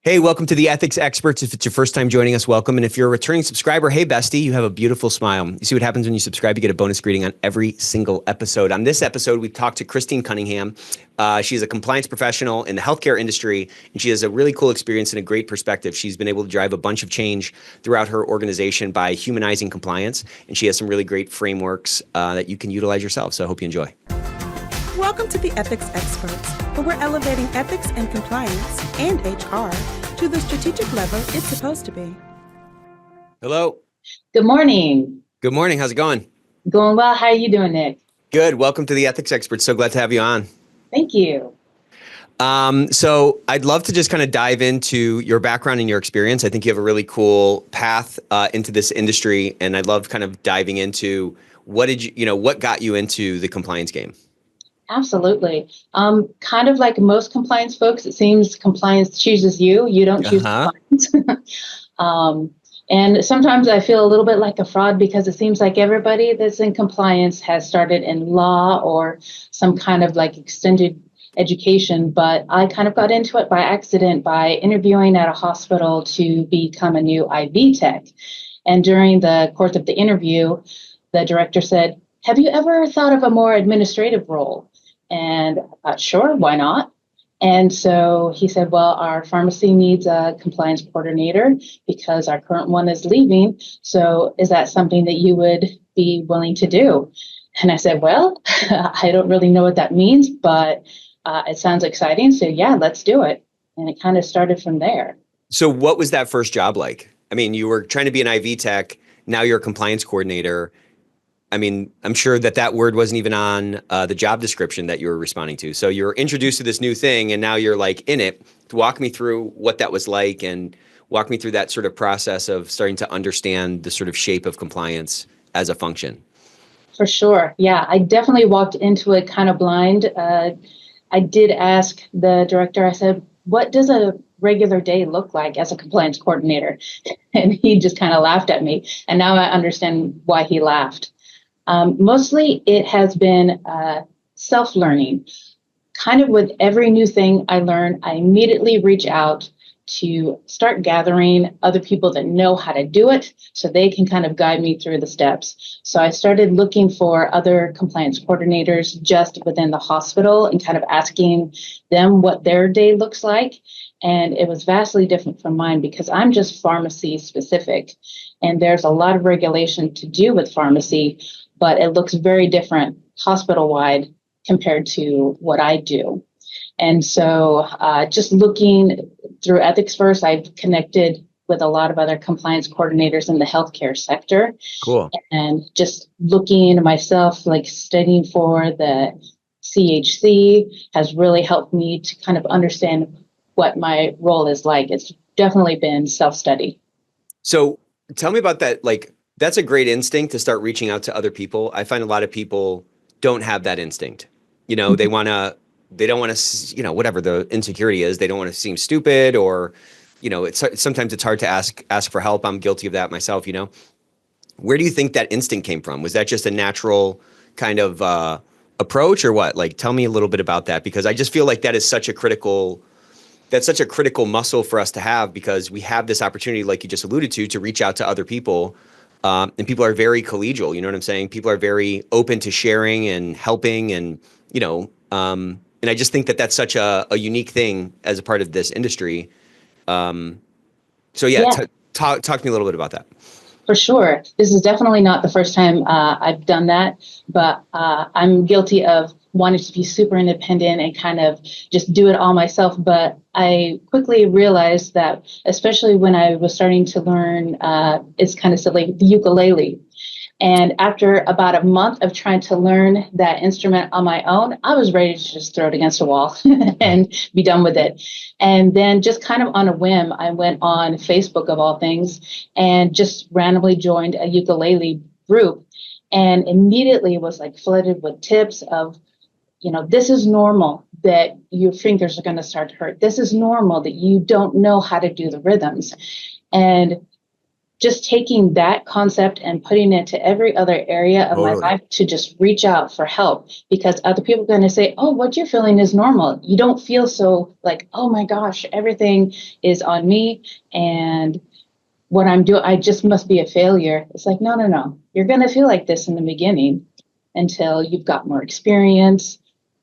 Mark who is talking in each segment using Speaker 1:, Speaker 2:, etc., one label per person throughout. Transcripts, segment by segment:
Speaker 1: Hey, welcome to the Ethics Experts. If it's your first time joining us, welcome. And if you're a returning subscriber, hey, bestie, you have a beautiful smile. You see what happens when you subscribe? You get a bonus greeting on every single episode. On this episode, we talked to Christine Cunningham. She's a compliance professional in the healthcare industry, and she has a really cool experience and a great perspective. She's been able to drive a bunch of change throughout her organization by humanizing compliance, and she has some really great frameworks that you can utilize yourself. So I hope you enjoy.
Speaker 2: Welcome to the Ethics Experts, where we're elevating ethics and compliance and HR to the strategic level it's supposed to be.
Speaker 1: Hello.
Speaker 3: Good morning.
Speaker 1: Good morning. How's it going?
Speaker 3: Going well. How are you doing, Nick?
Speaker 1: Good. Welcome to the Ethics Experts. So glad to have you on.
Speaker 3: Thank you.
Speaker 1: So I'd love to just kind of dive into your background and your experience. I think you have a really cool path into this industry, and I'd love kind of diving into what got you into the compliance game?
Speaker 3: Absolutely. Kind of like most compliance folks, it seems compliance chooses you. You don't choose compliance. And sometimes I feel a little bit like a fraud because it seems like everybody that's in compliance has started in law or some kind of like extended education. But I kind of got into it by accident by interviewing at a hospital to become a new IV tech. And during the course of the interview, the director said, "Have you ever thought of a more administrative role?" And I thought, sure, why not? And so he said, well, our pharmacy needs a compliance coordinator because our current one is leaving. So is that something that you would be willing to do? And I said, well, I don't really know what that means, but it sounds exciting. So yeah, let's do it. And it kind of started from there.
Speaker 1: So what was that first job like? I mean, you were trying to be an IV tech. Now you're a compliance coordinator. I mean, I'm sure that word wasn't even on the job description that you were responding to. So you're introduced to this new thing and now you're like in it. Walk me through what that was like and walk me through that sort of process of starting to understand the sort of shape of compliance as a function.
Speaker 3: For sure. Yeah, I definitely walked into it kind of blind. I did ask the director, I said, what does a regular day look like as a compliance coordinator? And he just kind of laughed at me. And now I understand why he laughed. Mostly it has been self-learning. Kind of with every new thing I learn, I immediately reach out to start gathering other people that know how to do it so they can kind of guide me through the steps. So I started looking for other compliance coordinators just within the hospital and kind of asking them what their day looks like. And it was vastly different from mine because I'm just pharmacy specific. And there's a lot of regulation to do with pharmacy, but it looks very different hospital-wide compared to what I do. And so just looking through Ethicsverse, I've connected with a lot of other compliance coordinators in the healthcare sector.
Speaker 1: Cool.
Speaker 3: And just looking myself, like studying for the CHC has really helped me to kind of understand what my role is like. It's definitely been self-study.
Speaker 1: So tell me about that. Like, that's a great instinct to start reaching out to other people. I find a lot of people don't have that instinct. You know, they don't want to, you know, whatever the insecurity is, they don't want to seem stupid or, you know, sometimes it's hard to ask for help. I'm guilty of that myself, you know. Where do you think that instinct came from? Was that just a natural kind of approach or what? Like, tell me a little bit about that, because I just feel like that's such a critical muscle for us to have, because we have this opportunity, like you just alluded to reach out to other people. And people are very collegial, you know what I'm saying? People are very open to sharing and helping and, you know, and I just think that that's such a unique thing as a part of this industry. So yeah. Talk to me a little bit about that.
Speaker 3: For sure. This is definitely not the first time I've done that, but I'm guilty of wanting to be super independent and kind of just do it all myself. But I quickly realized that, especially when I was starting to learn, it's kind of silly, the ukulele. And after about a month of trying to learn that instrument on my own, I was ready to just throw it against a wall and be done with it. And then just kind of on a whim, I went on Facebook of all things and just randomly joined a ukulele group, and immediately was like flooded with tips of, you know, this is normal that your fingers are going to start to hurt. This is normal that you don't know how to do the rhythms. And just taking that concept and putting it to every other area of my life to just reach out for help, because other people are going to say, oh, what you're feeling is normal. You don't feel so like, oh my gosh, everything is on me and what I'm doing, I just must be a failure. It's like, no, no, no. You're going to feel like this in the beginning until you've got more experience,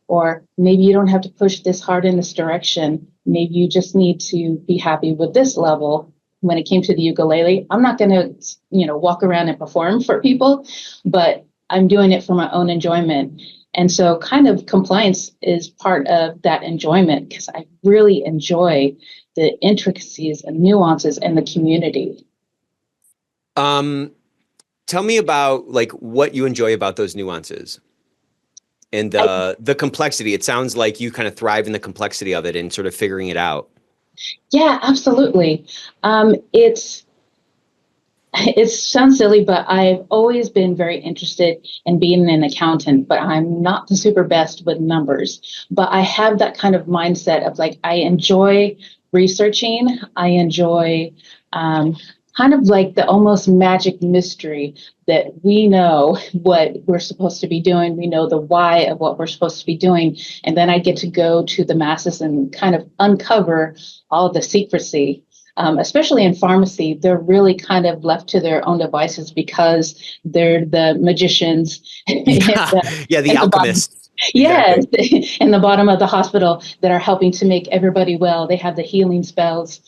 Speaker 3: or maybe you don't have to push this hard in this direction. Maybe you just need to be happy with this level. When it came to the ukulele, I'm not going to, walk around and perform for people, but I'm doing it for my own enjoyment. And so kind of compliance is part of that enjoyment, because I really enjoy the intricacies and nuances in the community.
Speaker 1: Tell me about like what you enjoy about those nuances and the complexity. It sounds like you kind of thrive in the complexity of it and sort of figuring it out.
Speaker 3: Yeah, absolutely. It sounds silly, but I've always been very interested in being an accountant, but I'm not the super best with numbers. But I have that kind of mindset of like, I enjoy researching. I enjoy kind of like the almost magic mystery that we know what we're supposed to be doing. We know the why of what we're supposed to be doing. And then I get to go to the masses and kind of uncover all the secrecy. Especially in pharmacy, they're really kind of left to their own devices because they're the magicians.
Speaker 1: The alchemists.
Speaker 3: Yes, in the bottom of the hospital that are helping to make everybody well. They have the healing spells.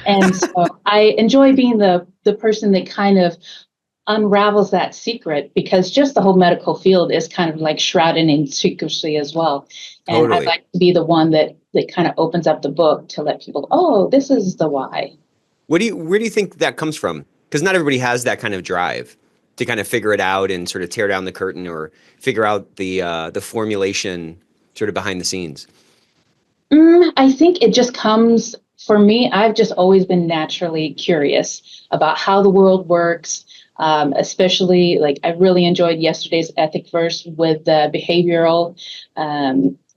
Speaker 3: And so I enjoy being the person that kind of unravels that secret, because just the whole medical field is kind of like shrouded in secrecy as well. And
Speaker 1: Totally.
Speaker 3: I'd like to be the one that kind of opens up the book to let people, oh, this is the why.
Speaker 1: Where do you think that comes from? Because not everybody has that kind of drive to kind of figure it out and sort of tear down the curtain or figure out the formulation sort of behind the scenes.
Speaker 3: I think it just comes, for me, I've just always been naturally curious about how the world works. Especially like I really enjoyed yesterday's Ethicsverse with behavioral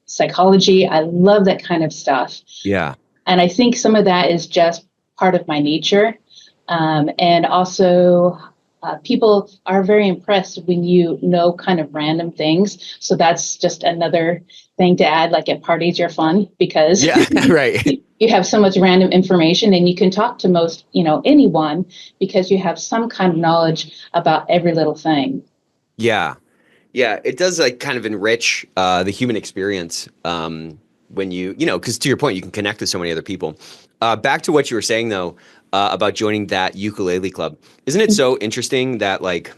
Speaker 3: psychology. I love that kind of stuff.
Speaker 1: Yeah.
Speaker 3: And I think some of that is just part of my nature. And also people are very impressed when you know kind of random things. So that's just another thing to add, like at parties, you're fun because
Speaker 1: right.
Speaker 3: You have so much random information and you can talk to most, anyone because you have some kind of knowledge about every little thing.
Speaker 1: Yeah. Yeah. It does like kind of enrich the human experience when because to your point, you can connect with so many other people. Back to what you were saying, though, about joining that ukulele club. Isn't it so interesting that like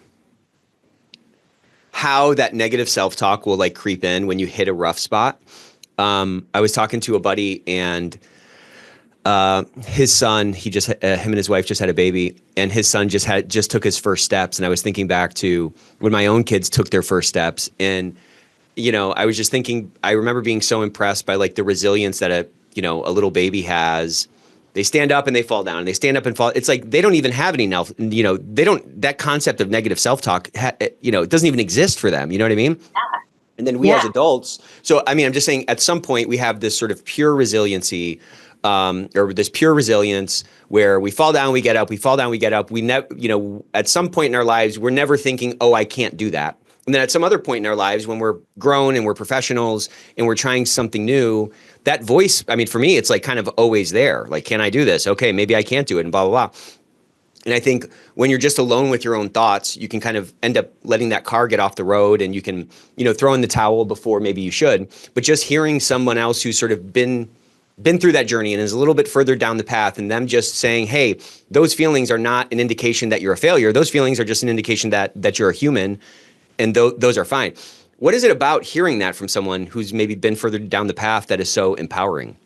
Speaker 1: how that negative self-talk will like creep in when you hit a rough spot? I was talking to a buddy and his son, him and his wife just had a baby, and his son just took his first steps. And I was thinking back to when my own kids took their first steps. And, I was just thinking, I remember being so impressed by like the resilience that a little baby has. They stand up and they fall down, and they stand up and fall. It's like they don't even have any now. That concept of negative self-talk, it doesn't even exist for them. You know what I mean?
Speaker 3: Yeah.
Speaker 1: And then we as adults. So, I mean, I'm just saying at some point we have this sort of pure resiliency, or this pure resilience where we fall down, we get up, we fall down, we get up. We never, at some point in our lives, we're never thinking, oh, I can't do that. And then at some other point in our lives, when we're grown and we're professionals and we're trying something new, that voice, I mean, for me, it's like kind of always there. Like, can I do this? Okay, maybe I can't do it, and blah, blah, blah. And I think when you're just alone with your own thoughts, you can kind of end up letting that car get off the road, and you can, throw in the towel before maybe you should. But just hearing someone else who's sort of been through that journey and is a little bit further down the path, and them just saying, hey, those feelings are not an indication that you're a failure. Those feelings are just an indication that you're a human, and those are fine. What is it about hearing that from someone who's maybe been further down the path that is so empowering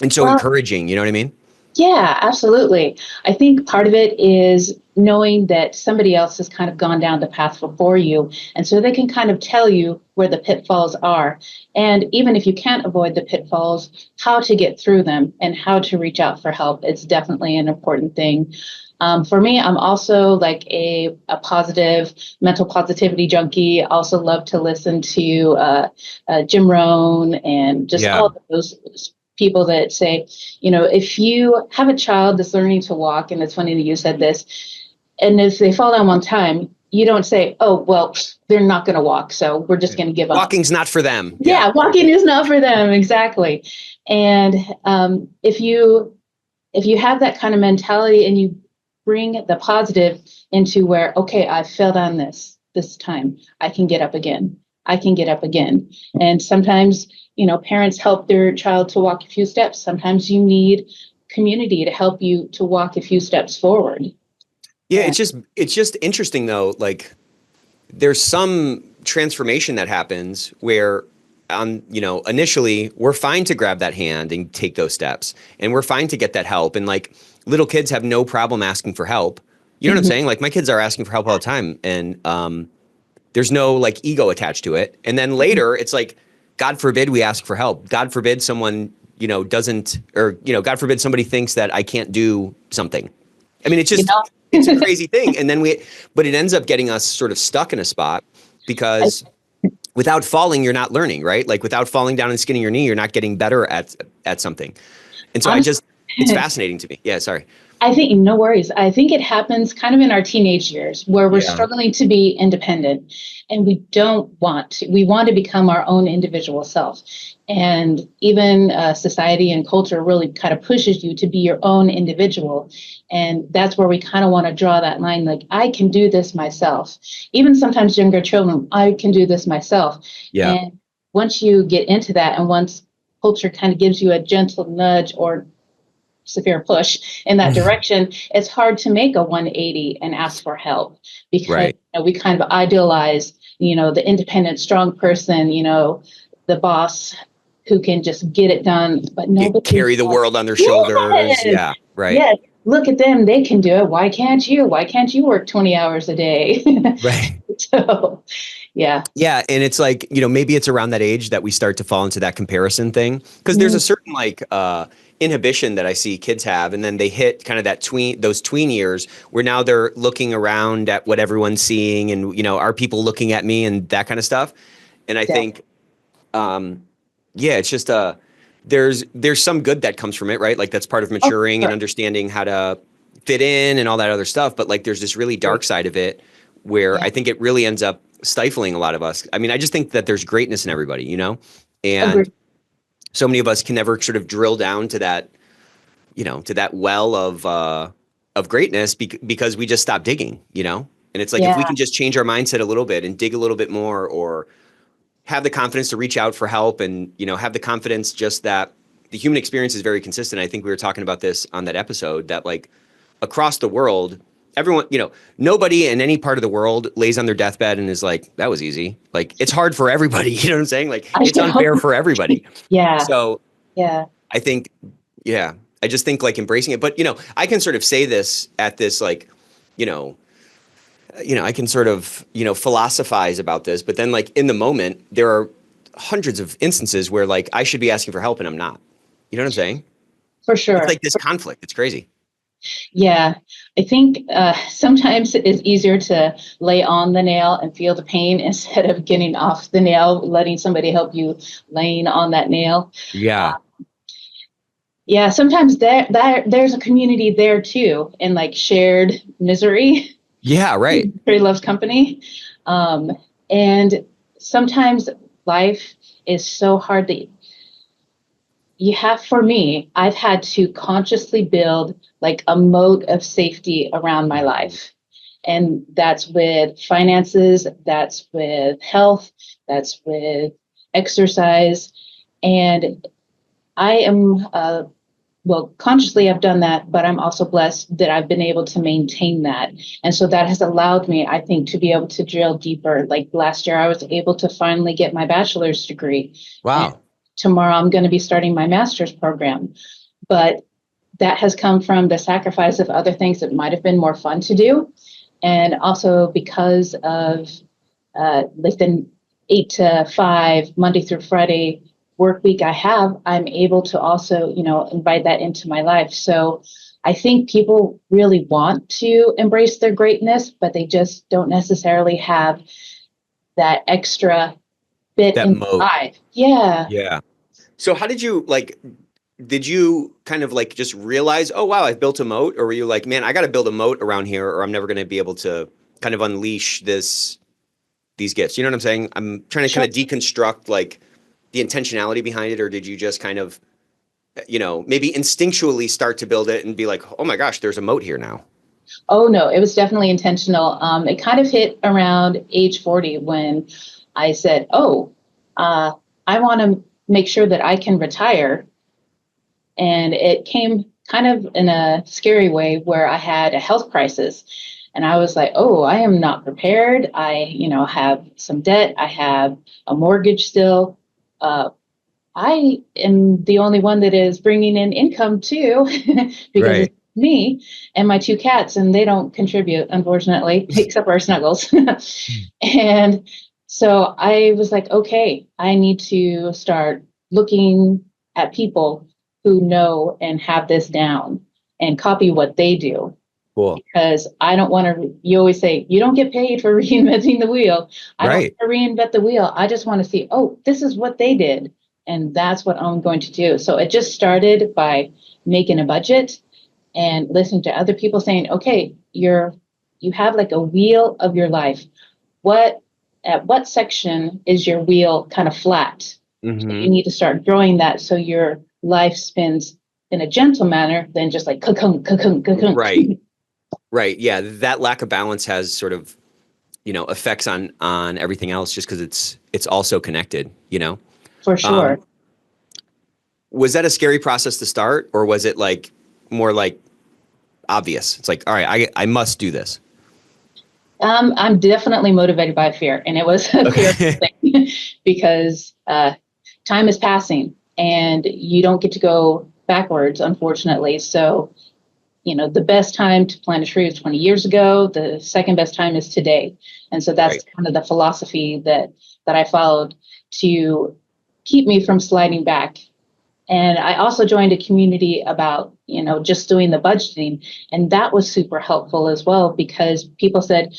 Speaker 1: and so encouraging? You know what I mean?
Speaker 3: Yeah, absolutely. I think part of it is knowing that somebody else has kind of gone down the path before you. And so they can kind of tell you where the pitfalls are. And even if you can't avoid the pitfalls, how to get through them and how to reach out for help. It's definitely an important thing. For me, I'm also like a positive mental positivity junkie. I also love to listen to Jim Rohn and just all of those people that say, if you have a child that's learning to walk, and it's funny that you said this, And if they fall down one time, you don't say, oh, well, they're not going to walk, so we're just going to give up.
Speaker 1: Walking's not for them.
Speaker 3: Yeah, walking is not for them. Exactly. And if you have that kind of mentality and you bring the positive into where, okay, I fell down this time, I can get up again. I can get up again. And sometimes, parents help their child to walk a few steps. Sometimes you need community to help you to walk a few steps forward.
Speaker 1: Yeah, it's just interesting though. Like, there's some transformation that happens where, initially we're fine to grab that hand and take those steps, and we're fine to get that help. And like, little kids have no problem asking for help. You know what I'm saying? Like, my kids are asking for help all the time, and there's no like ego attached to it. And then later, it's like, God forbid we ask for help. God forbid someone, doesn't, or God forbid somebody thinks that I can't do something. I mean, it's just. It's a crazy thing. And then but it ends up getting us sort of stuck in a spot because without falling, you're not learning, right? Like, without falling down and skinning your knee, you're not getting better at something. And so it's fascinating to me. Yeah, sorry.
Speaker 3: I think, no worries. I think it happens kind of in our teenage years where we're struggling to be independent, and we want to become our own individual self. And even society and culture really kind of pushes you to be your own individual. And that's where we kind of want to draw that line. Like, I can do this myself. Even sometimes younger children, I can do this myself.
Speaker 1: Yeah.
Speaker 3: And once you get into that, and once culture kind of gives you a gentle nudge or severe push in that direction, it's hard to make a 180 and ask for help, because we kind of idealize, the independent, strong person, the boss who can just get it done, but nobody
Speaker 1: carry the world on their shoulders. Yeah, right.
Speaker 3: Yes. Look at them. They can do it. Why can't you? Why can't you work 20 hours a day?
Speaker 1: Right.
Speaker 3: So, yeah.
Speaker 1: Yeah. And it's like, maybe it's around that age that we start to fall into that comparison thing, because there's a certain like inhibition that I see kids have. And then they hit kind of those tween years where now they're looking around at what everyone's seeing, and, are people looking at me, and that kind of stuff. And I think, it's just there's some good that comes from it, right? Like, that's part of maturing and understanding how to fit in and all that other stuff. But like, there's this really dark side of it where I think it really ends up stifling a lot of us. I mean, I just think that there's greatness in everybody, and so many of us can never sort of drill down to that, to that well of greatness because we just stop digging, And it's like, if we can just change our mindset a little bit and dig a little bit more, or have the confidence to reach out for help, and, have the confidence just that the human experience is very consistent. I think we were talking about this on that episode, that like, across the world, everyone, nobody in any part of the world lays on their deathbed and is like, that was easy. Like, it's hard for everybody. You know what I'm saying? Like, it's unfair for everybody.
Speaker 3: Yeah.
Speaker 1: So I think, I just think like embracing it. But, I can sort of say this at this, like, I can sort of, philosophize about this, but then like, in the moment, there are hundreds of instances where like, I should be asking for help and I'm not. You know what I'm saying?
Speaker 3: For sure.
Speaker 1: It's like this conflict. It's crazy.
Speaker 3: Yeah, I think sometimes it's easier to lay on the nail and feel the pain instead of getting off the nail, letting somebody help you laying on that nail.
Speaker 1: Yeah.
Speaker 3: Sometimes there's a community there too, and like shared misery.
Speaker 1: Yeah, right.
Speaker 3: Misery loves company. And sometimes life is so hard that for me, I've had to consciously build like a moat of safety around my life. And that's with finances, that's with health, that's with exercise. And I am, consciously I've done that, but I'm also blessed that I've been able to maintain that. And so that has allowed me, I think, to be able to drill deeper. Like last year, I was able to finally get my bachelor's degree.
Speaker 1: Wow.
Speaker 3: And tomorrow, I'm going to be starting my master's program. But that has come from the sacrifice of other things that might have been more fun to do. And also because of like the 8 to 5, Monday through Friday work week I'm able to also, invite that into my life. So I think people really want to embrace their greatness, but they just don't necessarily have that extra bit
Speaker 1: that
Speaker 3: in
Speaker 1: moat.
Speaker 3: life. Yeah.
Speaker 1: Yeah. So how did you did you kind of like just realize, oh, wow, I've built a moat? Or were you like, man, I got to build a moat around here or I'm never going to be able to kind of unleash these gifts? You know what I'm saying? I'm trying to
Speaker 3: Sure.
Speaker 1: kind of deconstruct like the intentionality behind it. Or did you just kind of, maybe instinctually start to build it and be like, oh my gosh, there's a moat here now?
Speaker 3: Oh no, it was definitely intentional. It kind of hit around age 40 when I said, "Oh, I want to make sure that I can retire." And it came kind of in a scary way where I had a health crisis. And I was like, "Oh, I am not prepared. Have some debt. I have a mortgage still. Uh, I am the only one that is bringing in income too, because
Speaker 1: Right.
Speaker 3: it's me and my two cats, and they don't contribute, unfortunately, except for Snuggles." And so I was like, okay, I need to start looking at people who know and have this down and copy what they do.
Speaker 1: Cool.
Speaker 3: Because I don't want to, you always say, you don't get paid for reinventing the wheel. I don't
Speaker 1: Right.
Speaker 3: want to reinvent the wheel. I just want to see, oh, this is what they did. And that's what I'm going to do. So it just started by making a budget and listening to other people saying, okay, you have like a wheel of your life. At what section is your wheel kind of flat? So you
Speaker 1: Hmm.
Speaker 3: need to start growing that so your life spins in a gentle manner than just like cocoon, cocoon, cocoon.
Speaker 1: Right. Right. Yeah. That lack of balance has sort of, effects on everything else just because it's also connected.
Speaker 3: For
Speaker 1: Um,
Speaker 3: sure.
Speaker 1: was that a scary process to start, or was it like more like obvious? It's like, all right, I must do this.
Speaker 3: I'm definitely motivated by fear, and it was a fear
Speaker 1: Okay.
Speaker 3: thing because time is passing, and you don't get to go backwards, unfortunately. So, the best time to plant a tree was 20 years ago. The second best time is today, and so that's
Speaker 1: Right.
Speaker 3: kind of the philosophy that I followed to keep me from sliding back. And I also joined a community about, just doing the budgeting. And that was super helpful as well because people said,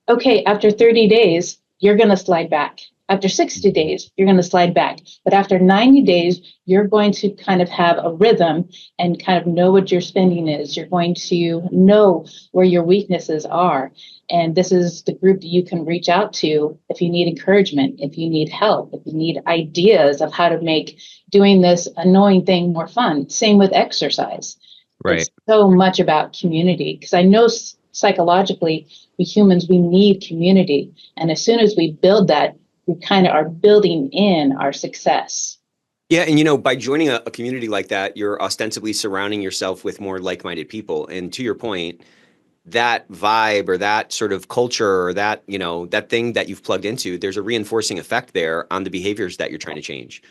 Speaker 3: okay, after 30 days, you're going to slide back. After 60 days, you're going to slide back. But after 90 days, you're going to kind of have a rhythm and kind of know what your spending is. You're going to know where your weaknesses are. And this is the group that you can reach out to if you need encouragement, if you need help, if you need ideas of how to make doing this annoying thing more fun. Same with exercise.
Speaker 1: Right.
Speaker 3: It's so much about community because I know psychologically, we humans, we need community. And as soon as we build that, we kind of are building in our success.
Speaker 1: Yeah, and by joining a community like that, you're ostensibly surrounding yourself with more like-minded people. And to your point, that vibe or that sort of culture or that thing that you've plugged into, there's a reinforcing effect there on the behaviors that you're trying to change.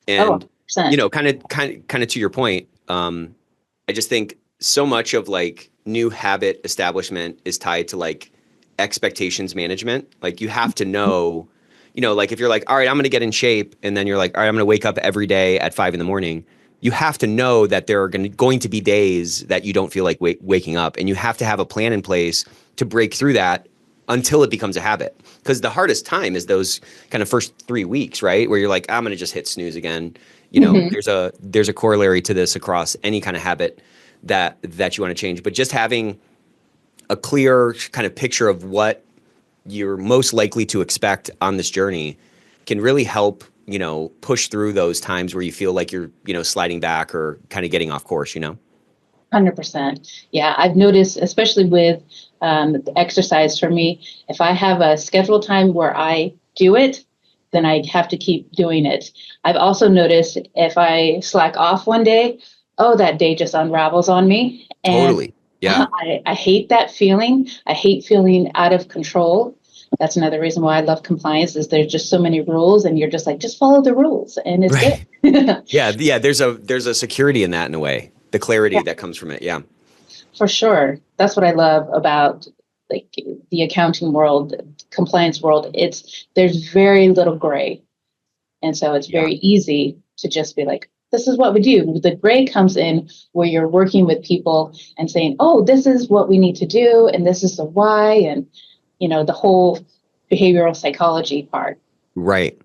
Speaker 3: Oh,
Speaker 1: And
Speaker 3: 100%.
Speaker 1: kind of to your point, I just think so much of like new habit establishment is tied to like expectations management. Like you have to know, like if you're like, all right, I'm going to get in shape, and then you're like, all right, I'm going to wake up every day at 5 a.m. You have to know that there are going to be days that you don't feel like waking up, and you have to have a plan in place to break through that until it becomes a habit. Because the hardest time is those kind of first 3 weeks, right? Where you're like, I'm going to just hit snooze again.
Speaker 3: Mhm.
Speaker 1: There's a corollary to this across any kind of habit that you want to change. But just having a clear kind of picture of what you're most likely to expect on this journey can really help, push through those times where you feel like you're, sliding back or kind of getting off course.
Speaker 3: 100%. Yeah, I've noticed, especially with the exercise for me, if I have a scheduled time where I do it, then I have to keep doing it. I've also noticed if I slack off one day, oh, that day just unravels on me. And
Speaker 1: Totally. Yeah.
Speaker 3: I hate that feeling. I hate feeling out of control. That's another reason why I love compliance is there's just so many rules and you're just like, just follow the rules and it's good.
Speaker 1: Right. Yeah. Yeah. There's a security in that in a way, the clarity that comes from it. Yeah.
Speaker 3: For sure. That's what I love about like the accounting world, compliance world. There's very little gray. And so it's
Speaker 1: Yeah.
Speaker 3: very easy to just be like, this is what we do. The gray comes in where you're working with people and saying, oh, this is what we need to do. And this is the why. And, the whole behavioral psychology part.
Speaker 1: Right.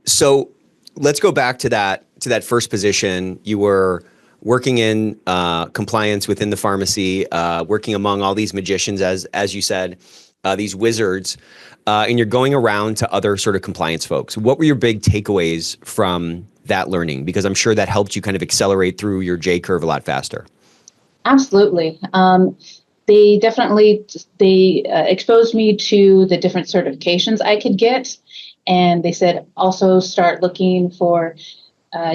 Speaker 1: So let's go back to that to that first position, you were working in compliance within the pharmacy, working among all these magicians, as you said, these wizards, and you're going around to other sort of compliance folks. What were your big takeaways from that learning? Because I'm sure that helped you kind of accelerate through your J curve a lot faster.
Speaker 3: Absolutely. They definitely exposed me to the different certifications I could get. And they said also start looking for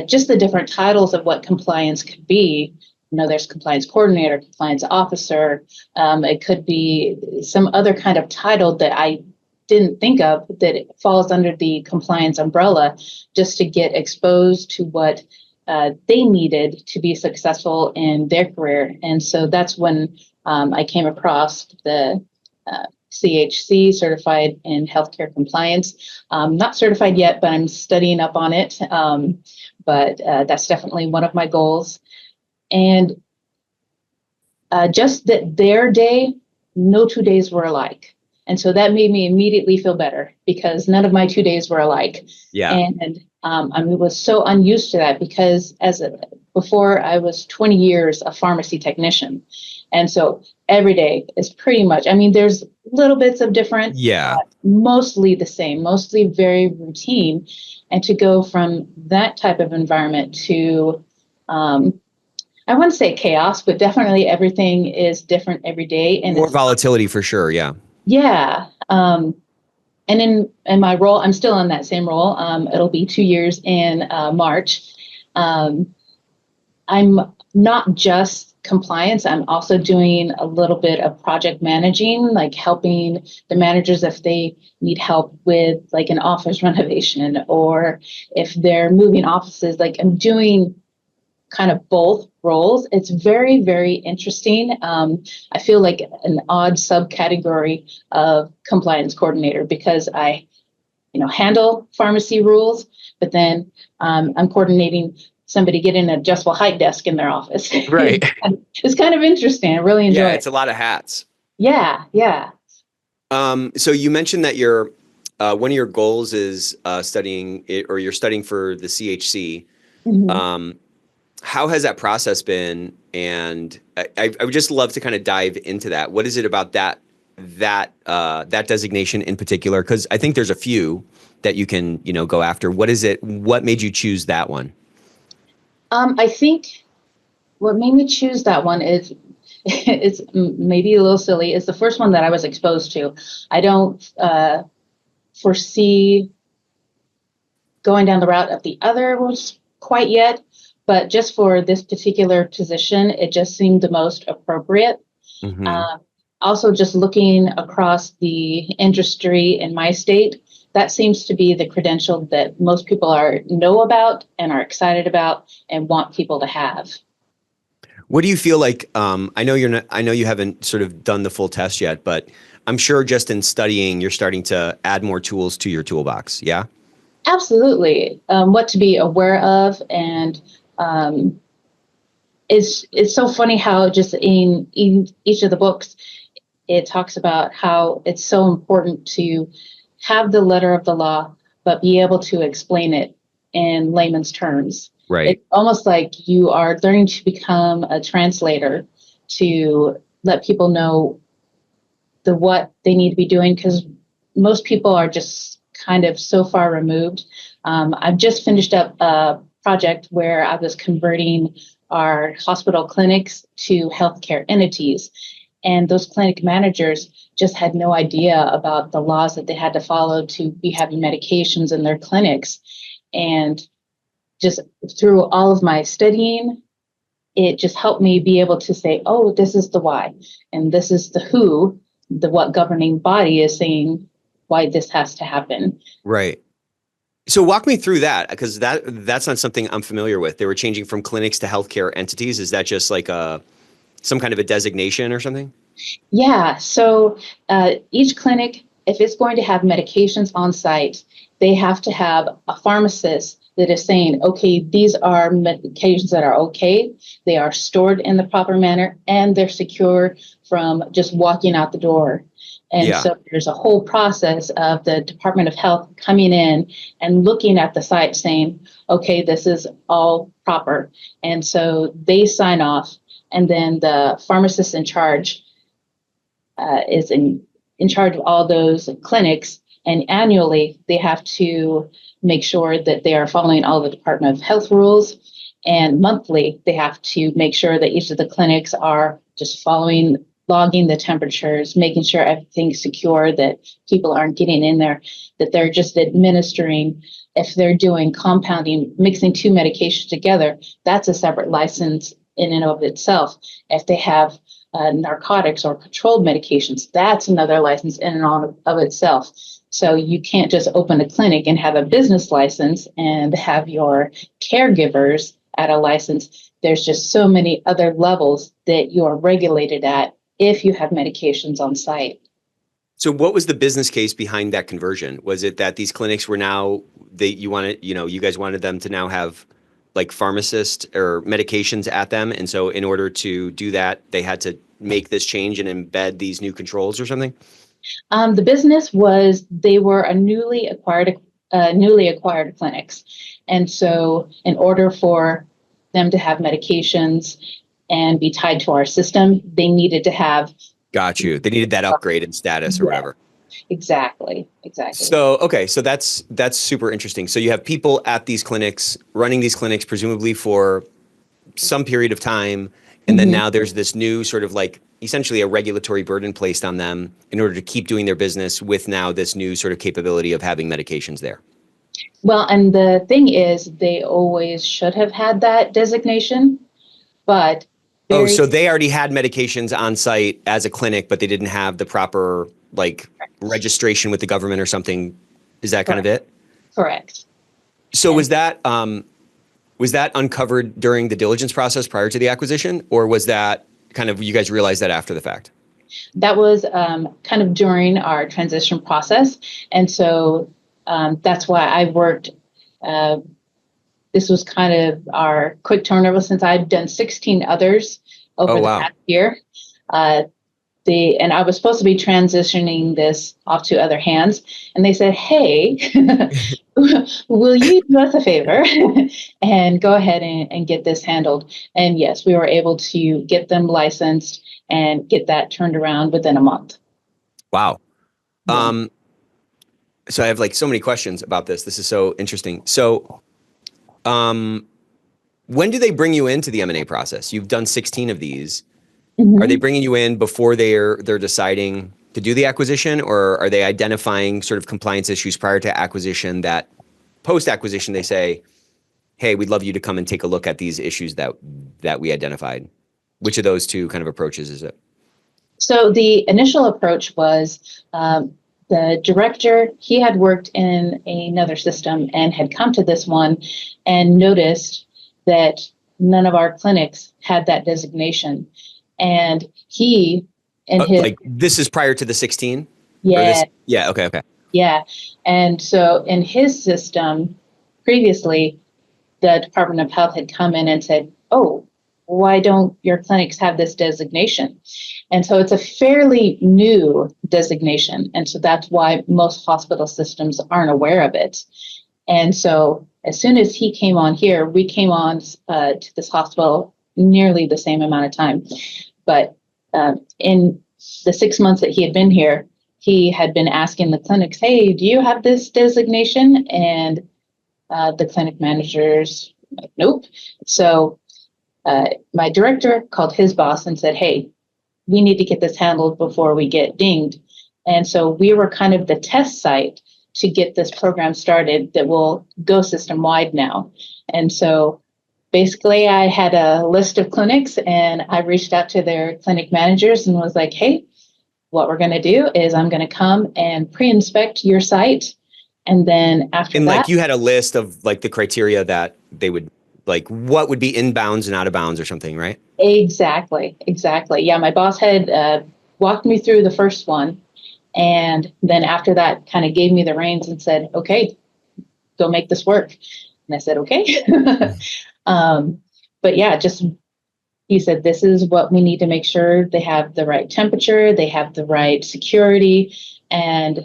Speaker 3: just the different titles of what compliance could be. You know, there's compliance coordinator, compliance officer. It could be some other kind of title that I didn't think of that it falls under the compliance umbrella, just to get exposed to what they needed to be successful in their career. And so that's when I came across the CHC, certified in healthcare compliance. Not certified yet, but I'm studying up on it. But that's definitely one of my goals. And just that their day, no 2 days were alike. And so that made me immediately feel better because none of my 2 days were alike.
Speaker 1: Yeah.
Speaker 3: And I was so unused to that because before I was 20 years a pharmacy technician. And so every day is pretty much, I mean, there's little bits of different,
Speaker 1: Yeah.
Speaker 3: Mostly the same, mostly very routine. And to go from that type of environment to, I wouldn't say chaos, but definitely everything is different every day. And
Speaker 1: More volatility for sure. Yeah.
Speaker 3: Yeah. And in my role, I'm still in that same role. It'll be 2 years in March. I'm not just compliance. I'm also doing a little bit of project managing, like helping the managers if they need help with like an office renovation or if they're moving offices. Like I'm doing kind of both roles. It's very, very interesting. I feel like an odd subcategory of compliance coordinator because I, handle pharmacy rules, but then I'm coordinating somebody getting an adjustable height desk in their office.
Speaker 1: Right.
Speaker 3: It's kind of interesting. I really enjoy it.
Speaker 1: It's a lot of hats.
Speaker 3: Yeah.
Speaker 1: So you mentioned that one of your goals is studying it, or you're studying for the CHC.
Speaker 3: Mm-hmm.
Speaker 1: How has that process been? And I would just love to kind of dive into that. What is it about that designation in particular? Because I think there's a few that you can, go after. What is it? What made you choose that one?
Speaker 3: I think what made me choose that one is it's maybe a little silly. It's the first one that I was exposed to. I don't foresee going down the route of the other ones quite yet. But just for this particular position, it just seemed the most appropriate.
Speaker 1: Mm-hmm.
Speaker 3: Also, just looking across the industry in my state, that seems to be the credential that most people know about and are excited about and want people to have.
Speaker 1: What do you feel like? I know you haven't sort of done the full test yet, but I'm sure just in studying, you're starting to add more tools to your toolbox. Yeah.
Speaker 3: Absolutely. What to be aware of, and it's so funny how just in each of the books, it talks about how it's so important to have the letter of the law, but be able to explain it in layman's terms.
Speaker 1: Right.
Speaker 3: It's almost like you are learning to become a translator to let people know what they need to be doing, because most people are just kind of so far removed. I've just finished up a project where I was converting our hospital clinics to healthcare entities. And those clinic managers just had no idea about the laws that they had to follow to be having medications in their clinics. And just through all of my studying, it just helped me be able to say, oh, this is the why. And this is the who, what governing body is saying why this has to happen.
Speaker 1: Right. So walk me through that, because that's not something I'm familiar with. They were changing from clinics to healthcare entities. Is that just like some kind of a designation or something?
Speaker 3: Yeah. So each clinic, if it's going to have medications on site, they have to have a pharmacist that is saying, okay, these are medications that are okay. They are stored in the proper manner and they're secure from just walking out the door. And
Speaker 1: Yeah.
Speaker 3: so there's a whole process of the Department of Health coming in and looking at the site saying, okay, this is all proper. And so they sign off, and then the pharmacist in charge is in charge of all those clinics. And annually, they have to make sure that they are following all the Department of Health rules. And monthly, they have to make sure that each of the clinics are just logging the temperatures, making sure everything's secure, that people aren't getting in there, that they're just administering. If they're doing compounding, mixing two medications together, that's a separate license in and of itself. If they have narcotics or controlled medications, that's another license in and of itself. So you can't just open a clinic and have a business license and have your caregivers at a license. There's just so many other levels that you are regulated at if you have medications on site.
Speaker 1: So what was the business case behind that conversion? Was it that these clinics were now you guys wanted them to now have like pharmacists or medications at them, and so in order to do that, they had to make this change and embed these new controls or something?
Speaker 3: The business was they were a newly acquired clinics, and so in order for them to have medications and be tied to our system, they needed to have.
Speaker 1: Got you. They needed that upgrade in status or whatever.
Speaker 3: Exactly.
Speaker 1: So, okay, so that's super interesting. So you have people at these clinics running these clinics presumably for some period of time, and then now there's this new sort of like essentially a regulatory burden placed on them in order to keep doing their business with now this new sort of capability of having medications there.
Speaker 3: Well, and the thing is, they always should have had that designation, but
Speaker 1: so they already had medications on site as a clinic, but they didn't have the proper like registration with the government or something. Is that kind of it?
Speaker 3: Correct.
Speaker 1: So was that uncovered during the diligence process prior to the acquisition, or was that kind of you guys realized that after the fact?
Speaker 3: That was kind of during our transition process, and so that's why I worked. This was kind of our quick turnover since I'd done 16 others over the past year. And I was supposed to be transitioning this off to other hands. And they said, hey, will you do us a favor and go ahead and get this handled? And yes, we were able to get them licensed and get that turned around within a month.
Speaker 1: Wow. Yeah. So I have like so many questions about this. This is so interesting. So when do they bring you into the M&A process? You've done 16 of these. Are they bringing you in before they're deciding to do the acquisition, or are they identifying sort of compliance issues prior to acquisition that post-acquisition they say, hey, we'd love you to come and take a look at these issues that we identified? Which of those two kind of approaches is it?
Speaker 3: So the initial approach was the director, he had worked in another system and had come to this one and noticed that none of our clinics had that designation. And he and his
Speaker 1: like this is prior to the 16?
Speaker 3: Yeah.
Speaker 1: Yeah. Okay.
Speaker 3: Yeah. And so in his system previously, the Department of Health had come in and said, oh, why don't your clinics have this designation? And so it's a fairly new designation. And so that's why most hospital systems aren't aware of it. And so as soon as he came on here, we came on to this hospital nearly the same amount of time. But in the 6 months that he had been here, he had been asking the clinics, hey, do you have this designation? And the clinic managers, like, nope. So my director called his boss and said, hey, we need to get this handled before we get dinged. And so we were kind of the test site to get this program started that will go system-wide now. And so basically I had a list of clinics and I reached out to their clinic managers and was like, hey, what we're going to do is I'm going to come and pre-inspect your site. And then after that. And
Speaker 1: like you had a list of like the criteria that they would, like what would be inbounds and out of bounds or something, right?
Speaker 3: Exactly. Yeah, my boss had walked me through the first one. And then after that kind of gave me the reins and said, okay, go make this work. And I said, okay. But yeah, just, he said, this is what we need to make sure they have the right temperature, they have the right security, and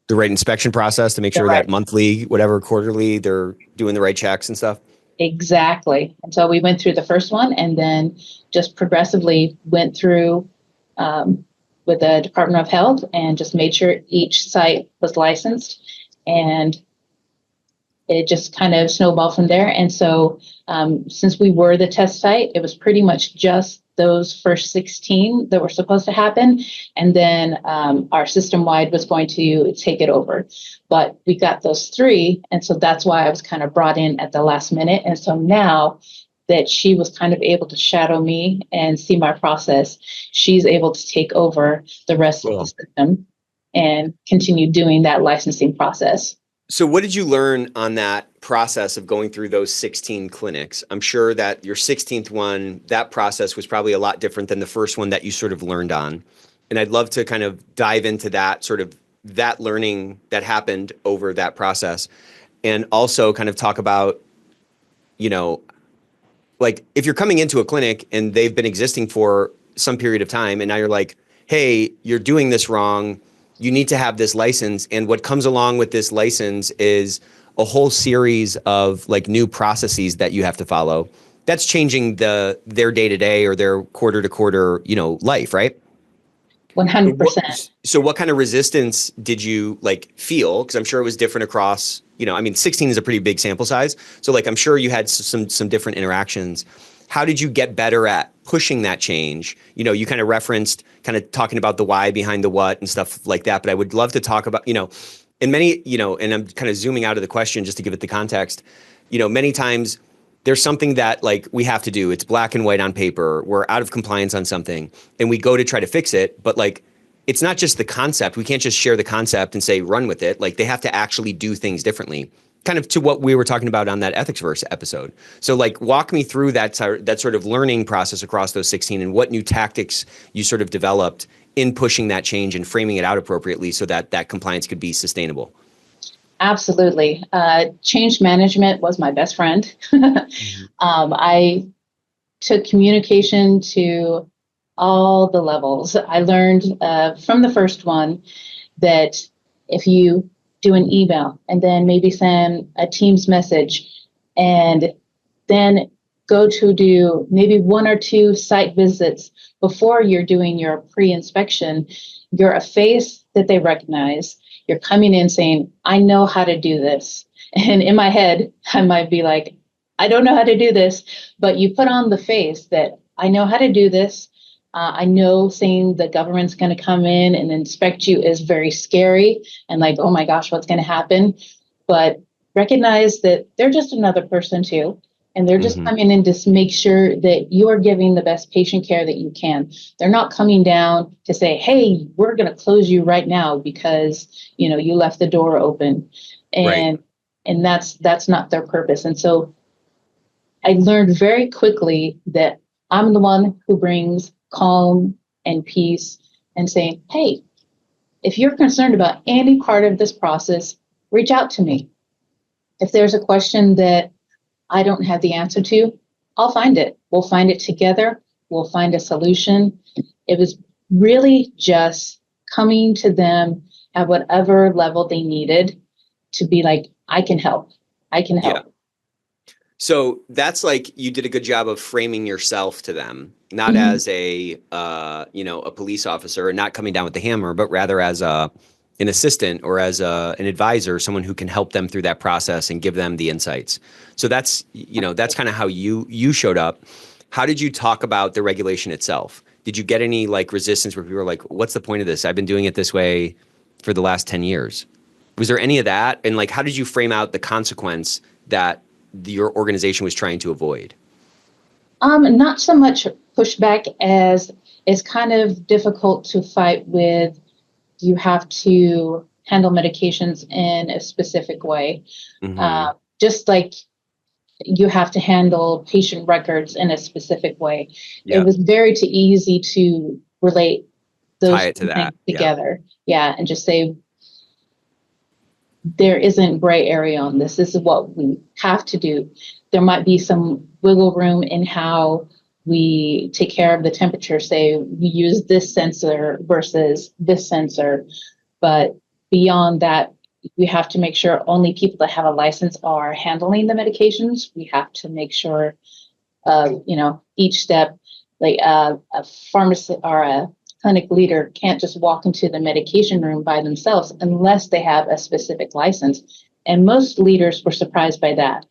Speaker 1: The right inspection process to make sure that monthly, whatever, quarterly, they're doing the right checks and stuff.
Speaker 3: Exactly. And so we went through the first one and then just progressively went through with the Department of Health and just made sure each site was licensed. And it just kind of snowballed from there. And so since we were the test site, it was pretty much just those first 16 that were supposed to happen. And then our system-wide was going to take it over. But we got those 3. And so that's why I was kind of brought in at the last minute. And so now that she was kind of able to shadow me and see my process, she's able to take over the rest of the system and continue doing that licensing process.
Speaker 1: So what did you learn on that process of going through those 16 clinics? I'm sure that your 16th one, that process was probably a lot different than the first one that you sort of learned on. And I'd love to kind of dive into that sort of that learning that happened over that process. And also kind of talk about, you know, like if you're coming into a clinic and they've been existing for some period of time and now you're like, hey, you're doing this wrong. You need to have this license. And what comes along with this license is a whole series of like new processes that you have to follow. That's changing their day-to-day or their quarter-to-quarter, you know, life, right?
Speaker 3: 100%.
Speaker 1: So what kind of resistance did you like feel? Because I'm sure it was different across, you know, I mean, 16 is a pretty big sample size. So like, I'm sure you had some different interactions. How did you get better at pushing that change? You know, you kind of referenced kind of talking about the why behind the what and stuff like that. But I would love to talk about, you know, in many, you know, and I'm kind of zooming out of the question just to give it the context. You know, many times there's something that like we have to do. It's black and white on paper. We're out of compliance on something and we go to try to fix it. But like, it's not just the concept. We can't just share the concept and say, run with it. Like they have to actually do things differently. Kind of to what we were talking about on that Ethicsverse episode. So like walk me through that sort of learning process across those 16 and what new tactics you sort of developed in pushing that change and framing it out appropriately so that that compliance could be sustainable.
Speaker 3: Absolutely. Change management was my best friend. I took communication to all the levels. I learned from the first one that if you do an email and then maybe send a Teams message and then go to do maybe 1 or 2 site visits before you're doing your pre-inspection, you're a face that they recognize. You're coming in saying, I know how to do this. And in my head, I might be like, I don't know how to do this, but you put on the face that I know how to do this. I know saying the government's going to come in and inspect you is very scary and like, oh my gosh, what's going to happen? But recognize that they're just another person too. And they're just coming in to make sure that you are giving the best patient care that you can. They're not coming down to say, hey, we're going to close you right now because, you know, you left the door open. And and that's not their purpose. And so I learned very quickly that I'm the one who brings calm and peace and saying, hey, if you're concerned about any part of this process, reach out to me. If there's a question that I don't have the answer to, I'll find it. We'll find it together. We'll find a solution. It was really just coming to them at whatever level they needed to be like, I can help. I can help.
Speaker 1: Yeah. So that's like you did a good job of framing yourself to them, not as a you know, a police officer and not coming down with the hammer, but rather as an assistant or as an advisor, someone who can help them through that process and give them the insights. So that's, you know, that's kind of how you showed up. How did you talk about the regulation itself? Did you get any like resistance where people were like, what's the point of this? I've been doing it this way for the last 10 years. Was there any of that? And like, how did you frame out the consequence that your organization was trying to avoid?
Speaker 3: Not so much pushback as it's kind of difficult to fight with. You have to handle medications in a specific way. Just like you have to handle patient records in a specific way. It was very too easy to relate those things together. Yeah. And just say, there isn't gray area on this. This is what we have to do. There might be some wiggle room in how we take care of the temperature, say we use this sensor versus this sensor. But beyond that, we have to make sure only people that have a license are handling the medications. We have to make sure, each step, like a pharmacist or a clinic leader can't just walk into the medication room by themselves unless they have a specific license. And most leaders were surprised by that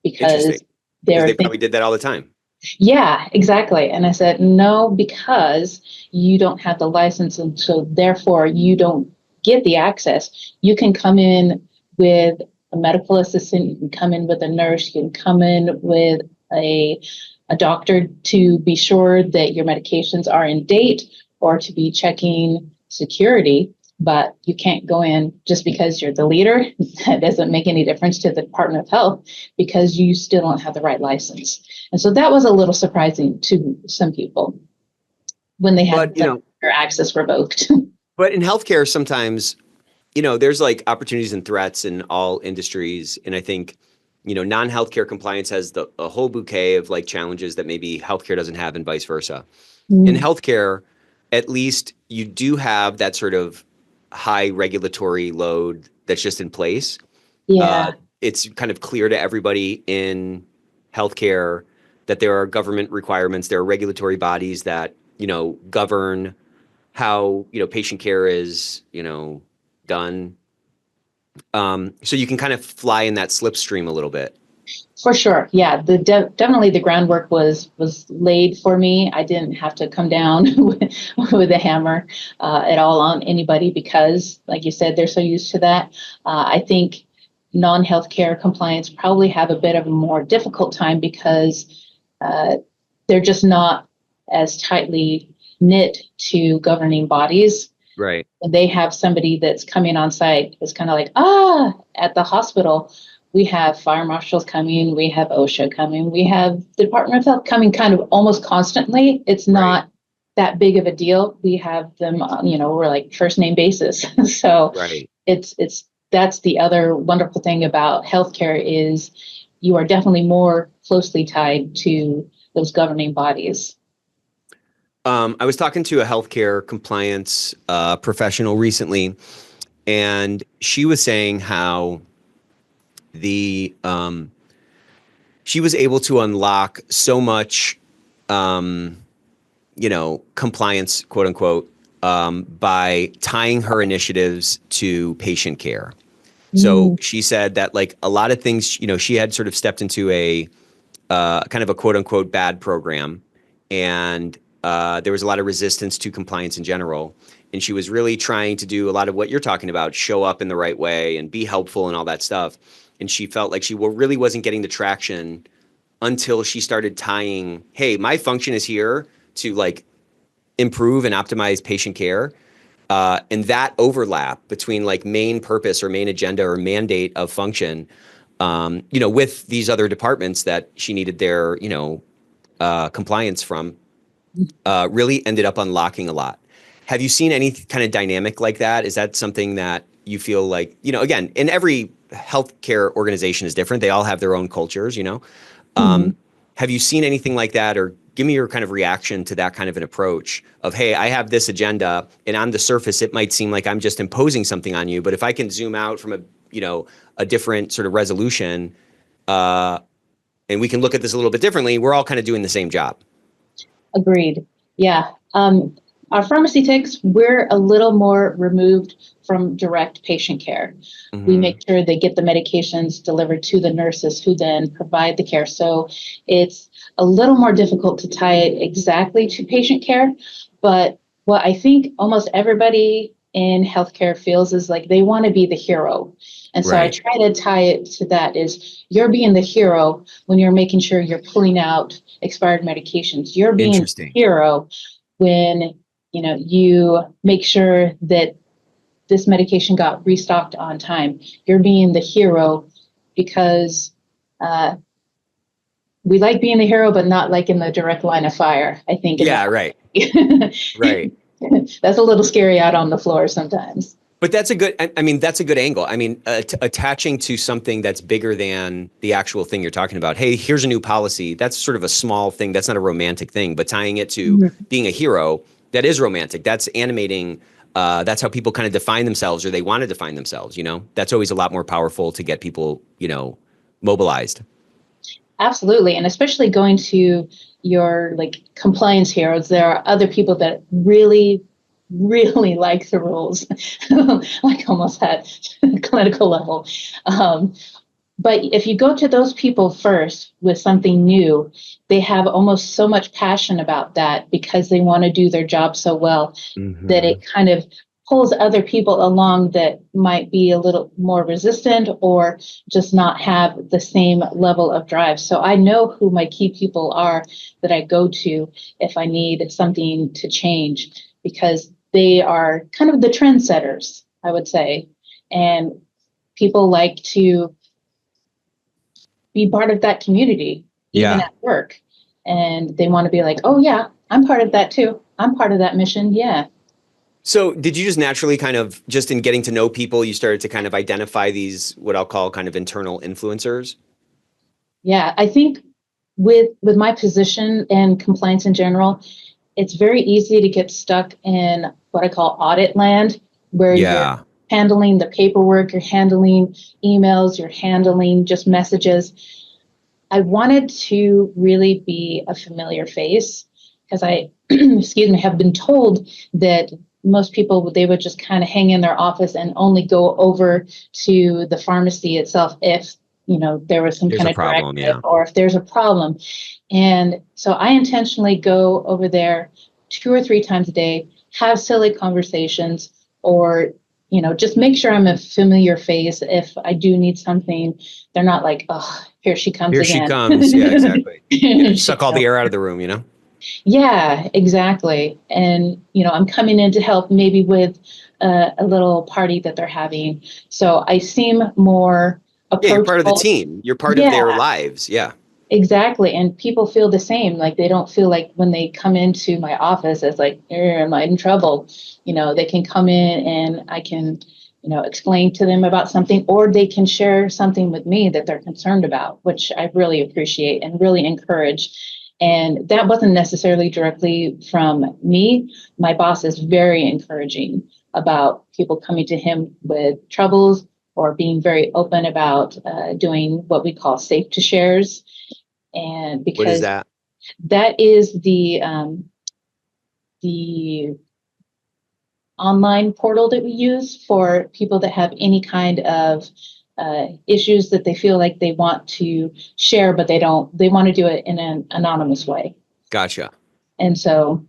Speaker 3: because
Speaker 1: they probably did that all the time.
Speaker 3: Yeah, exactly. And I said, no, because you don't have the license, and so therefore you don't get the access. You can come in with a medical assistant, you can come in with a nurse, you can come in with a doctor to be sure that your medications are in date or to be checking security, but you can't go in just because you're the leader. That doesn't make any difference to the Department of Health because you still don't have the right license. And so that was a little surprising to some people when they had their access revoked.
Speaker 1: But in healthcare, sometimes, there's like opportunities and threats in all industries. And I think, non-healthcare compliance has a whole bouquet of like challenges that maybe healthcare doesn't have and vice versa. In healthcare, at least you do have that sort of high regulatory load that's just in place.
Speaker 3: Yeah.
Speaker 1: It's kind of clear to everybody in healthcare that there are government requirements, there are regulatory bodies that, govern how, patient care is, done. So you can kind of fly in that slipstream a little bit.
Speaker 3: For sure. Yeah, definitely the groundwork was laid for me. I didn't have to come down with a hammer at all on anybody because, like you said, they're so used to that. I think non-healthcare compliance probably have a bit of a more difficult time because they're just not as tightly knit to governing bodies.
Speaker 1: Right.
Speaker 3: They have somebody that's coming on site. It's kind of like, at the hospital, we have fire marshals coming, we have OSHA coming, we have the Department of Health coming kind of almost constantly. It's not that big of a deal. We have them, we're like first name basis. So that's the other wonderful thing about healthcare is you are definitely more closely tied to those governing bodies.
Speaker 1: I was talking to a healthcare compliance professional recently, and she was saying how she was able to unlock so much, compliance, quote unquote, by tying her initiatives to patient care. So she said that like a lot of things, she had sort of stepped into a kind of a quote unquote bad program, and there was a lot of resistance to compliance in general. And she was really trying to do a lot of what you're talking about, show up in the right way and be helpful and all that stuff. And she felt like she really wasn't getting the traction until she started tying, hey, my function is here to like improve and optimize patient care. And that overlap between like main purpose or main agenda or mandate of function, with these other departments that she needed their, compliance from, really ended up unlocking a lot. Have you seen any kind of dynamic like that? Is that something that you feel like, again, in every healthcare organization is different. They all have their own cultures, Have you seen anything like that, or give me your kind of reaction to that kind of an approach of, hey, I have this agenda, and on the surface, it might seem like I'm just imposing something on you. But if I can zoom out from a different sort of resolution, and we can look at this a little bit differently, we're all kind of doing the same job.
Speaker 3: Agreed. Yeah. Our pharmacy techs, we're a little more removed from direct patient care. We make sure they get the medications delivered to the nurses who then provide the care. So it's a little more difficult to tie it exactly to patient care. But what I think almost everybody in healthcare feels is like they want to be the hero. And so I try to tie it to that is you're being the hero when you're making sure you're pulling out expired medications. You're being the hero when you make sure that this medication got restocked on time. You're being the hero because we like being the hero, but not like in the direct line of fire, I think.
Speaker 1: Yeah, right. Right.
Speaker 3: That's a little scary out on the floor sometimes.
Speaker 1: But that's a good, I mean, that's a good angle. I mean, attaching to something that's bigger than the actual thing you're talking about. Hey, here's a new policy. That's sort of a small thing. That's not a romantic thing, but tying it to
Speaker 3: Mhm.
Speaker 1: being a hero, that is romantic. That's animating. That's how people kind of define themselves, or they want to define themselves, you know? That's always a lot more powerful to get people, you know, mobilized.
Speaker 3: Absolutely. And especially going to your like compliance heroes, there are other people that really, really like the rules, like almost at clinical level. Um, but if you go to those people first with something new, they have almost so much passion about that because they want to do their job so well that
Speaker 1: Hmm.
Speaker 3: it kind of pulls other people along that might be a little more resistant or just not have the same level of drive. So I know who my key people are that I go to if I need something to change because they are kind of the trendsetters, I would say. And people like to be part of that community, even
Speaker 1: Yeah.
Speaker 3: at work. And they want to be like, oh, yeah, I'm part of that too. I'm part of that mission. Yeah.
Speaker 1: So did you just naturally kind of, just in getting to know people, you started to kind of identify these, what I'll call kind of internal influencers?
Speaker 3: Yeah. I think with my position and compliance in general, it's very easy to get stuck in what I call audit land, where you're
Speaker 1: Yeah.
Speaker 3: handling the paperwork, you're handling emails, you're handling just messages. I wanted to really be a familiar face because I, excuse me, have been told that most people they would just kind of hang in their office and only go over to the pharmacy itself if there was some
Speaker 1: There's
Speaker 3: kind
Speaker 1: a
Speaker 3: of
Speaker 1: problem.
Speaker 3: directive
Speaker 1: Yeah.
Speaker 3: or if there's a problem. And so I intentionally go over there 2 or 3 times a day, have silly conversations, or just make sure I'm a familiar face. If I do need something, they're not like, oh, here she comes
Speaker 1: Here she
Speaker 3: again.
Speaker 1: comes. Yeah, exactly. Yeah,
Speaker 3: She
Speaker 1: suck all the
Speaker 3: comes.
Speaker 1: air out of the room, you know?
Speaker 3: Yeah, exactly. And I'm coming in to help maybe with a little party that they're having. So I seem more
Speaker 1: Yeah, you're part of the
Speaker 3: approachable.
Speaker 1: team. You're part of
Speaker 3: Yeah,
Speaker 1: their lives. Yeah.
Speaker 3: exactly. And people feel the same. Like they don't feel like when they come into my office as like, am I in trouble? They can come in and I can, explain to them about something, or they can share something with me that they're concerned about, which I really appreciate and really encourage. And that wasn't necessarily directly from me. My boss is very encouraging about people coming to him with troubles or being very open about doing what we call safe to shares, and
Speaker 1: What is
Speaker 3: because
Speaker 1: that?
Speaker 3: that is the online portal that we use for people that have any kind of issues that they feel like they want to share, but they want to do it in an anonymous way.
Speaker 1: Gotcha.
Speaker 3: And so,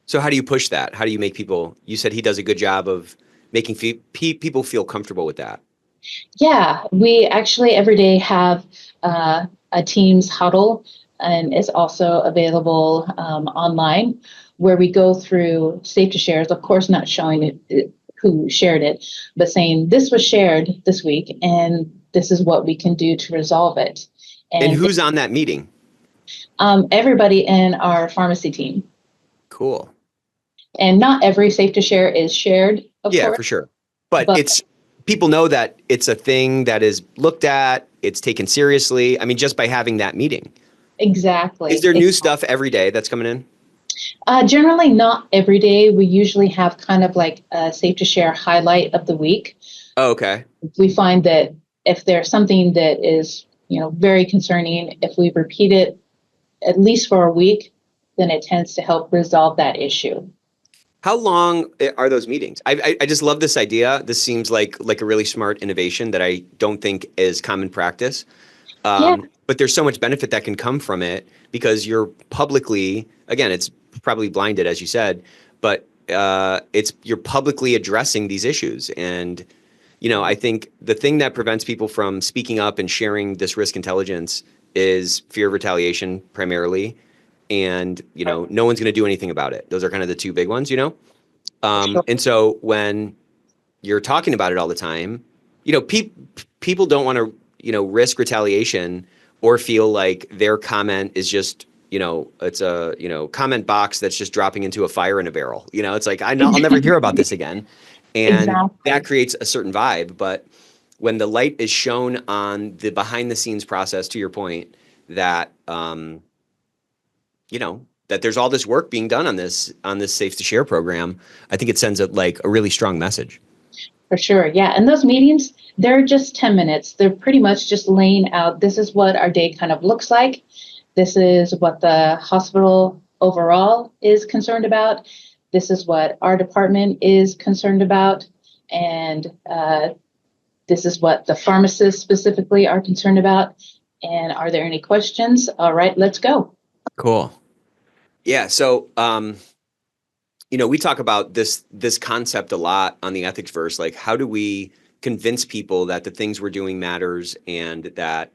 Speaker 1: So how do you push that? How do you make people, you said he does a good job of making people feel comfortable with that.
Speaker 3: yeah, we actually every day have a Teams huddle, and it's also available online where we go through safe to shares, of course, not showing it who shared it, but saying this was shared this week and this is what we can do to resolve it.
Speaker 1: And
Speaker 3: And
Speaker 1: who's on that meeting?
Speaker 3: everybody in our pharmacy team.
Speaker 1: Cool.
Speaker 3: And not every safe to share is shared, of
Speaker 1: Yeah,
Speaker 3: course,
Speaker 1: for sure. But
Speaker 3: but
Speaker 1: it's, people know that it's a thing that is looked at, it's taken seriously. I mean, just by having that meeting. Is
Speaker 3: exactly.
Speaker 1: there new stuff every day that's coming in?
Speaker 3: Generally, not every day. We usually have kind of like a safe to share highlight of the week.
Speaker 1: Oh, okay.
Speaker 3: We find that if there's something that is, very concerning, if we repeat it at least for a week, then it tends to help resolve that issue.
Speaker 1: How long are those meetings? I just love this idea. This seems like a really smart innovation that I don't think is common practice.
Speaker 3: Yeah,
Speaker 1: But there's so much benefit that can come from it because you're publicly, again, it's probably blinded, as you said, but you're publicly addressing these issues. And, I think the thing that prevents people from speaking up and sharing this risk intelligence is fear of retaliation primarily. And, no one's going to do anything about it. Those are kind of the two big ones.
Speaker 3: for sure.
Speaker 1: And so when you're talking about it all the time, people don't want to, risk retaliation or feel like their comment is just, it's a, comment box that's just dropping into a fire in a barrel. It's like, I'll never hear about this again. And
Speaker 3: Exactly.
Speaker 1: that creates a certain vibe. But when the light is shown on the behind the scenes process, to your point, that, that there's all this work being done on this Safe to Share program, I think it sends a really strong message.
Speaker 3: For sure. Yeah. And those meetings, they're just 10 minutes. They're pretty much just laying out, this is what our day kind of looks like. This is what the hospital overall is concerned about. This is what our department is concerned about. And this is what the pharmacists specifically are concerned about. And are there any questions? All right, let's go.
Speaker 1: Cool. Yeah. So, we talk about this concept a lot on the Ethicsverse. Like, how do we convince people that the things we're doing matters, and that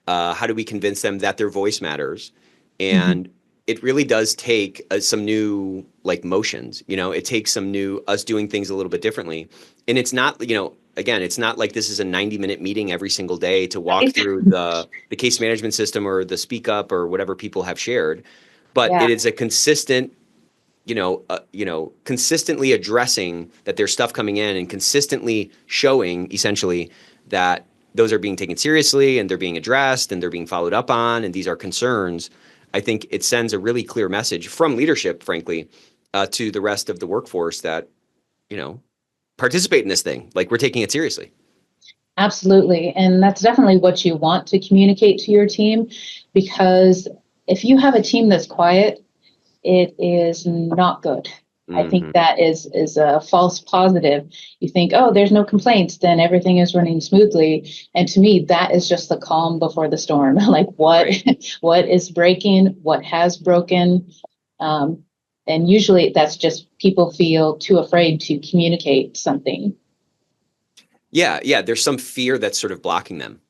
Speaker 1: how do we convince them that their voice matters? And it really does take some new motions. It takes some new us doing things a little bit differently. And it's not, again, it's not like this is a 90-minute meeting every single day to walk through the case management system or the speak up or whatever people have shared, but it is a consistent, consistently addressing that there's stuff coming in and consistently showing essentially that those are being taken seriously and they're being addressed and they're being followed up on, and these are concerns. I think it sends a really clear message from leadership, frankly, to the rest of the workforce that, participate in this thing. Like, we're taking it seriously.
Speaker 3: Absolutely. And that's definitely what you want to communicate to your team, because if you have a team that's quiet, it is not good. I think that is a false positive. You think, oh, there's no complaints, then everything is running smoothly. And to me, that is just the calm before the storm. Like, what is breaking, what has broken. And usually that's just people feel too afraid to communicate something.
Speaker 1: Yeah. There's some fear that's sort of blocking them.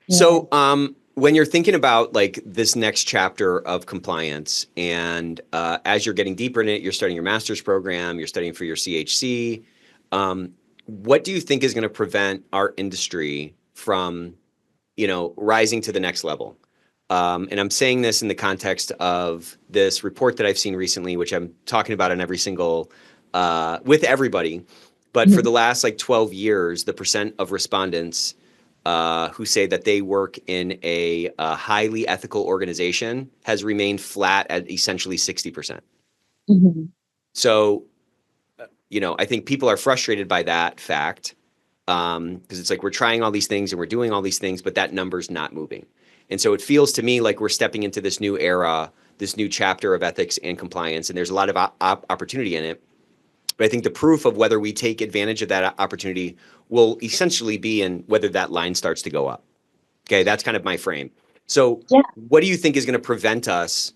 Speaker 1: Yeah. So, when you're thinking about this next chapter of compliance, and as you're getting deeper in it, you're starting your master's program, you're studying for your CHC, what do you think is going to prevent our industry from, rising to the next level? And I'm saying this in the context of this report that I've seen recently, which I'm talking about on every single, with everybody. But for the last 12 years, the percent of respondents who say that they work in a highly ethical organization has remained flat at essentially 60%. So, I think people are frustrated by that fact, because it's like we're trying all these things and we're doing all these things, but that number's not moving. And so it feels to me like we're stepping into this new era, this new chapter of ethics and compliance, and there's a lot of opportunity in it. But I think the proof of whether we take advantage of that opportunity will essentially be in whether that line starts to go up. Okay, that's kind of my frame. So what do you think is going to prevent us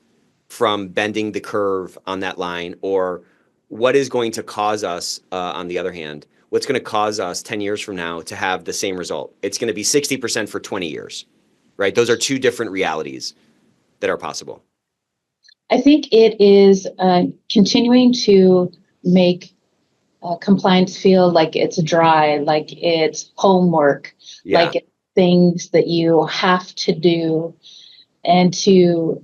Speaker 1: from bending the curve on that line? Or what is going to cause us, on the other hand, what's going to cause us 10 years from now to have the same result? It's going to be 60% for 20 years, right? Those are two different realities that are possible.
Speaker 3: I think it is continuing to make compliance feel like it's dry, like it's homework, like it's things that you have to do, and to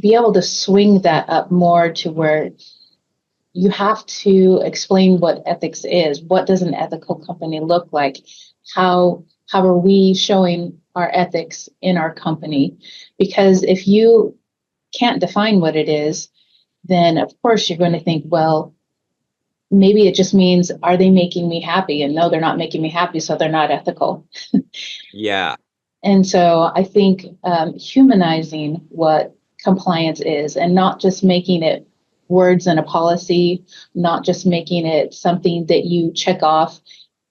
Speaker 3: be able to swing that up more to where you have to explain what ethics is. What does an ethical company look like? How are we showing our ethics in our company? Because if you can't define what it is, then of course you're going to think, well, maybe it just means, are they making me happy? And no, they're not making me happy, so they're not ethical.
Speaker 1: Yeah.
Speaker 3: And so I think humanizing what compliance is, and not just making it words in a policy, not just making it something that you check off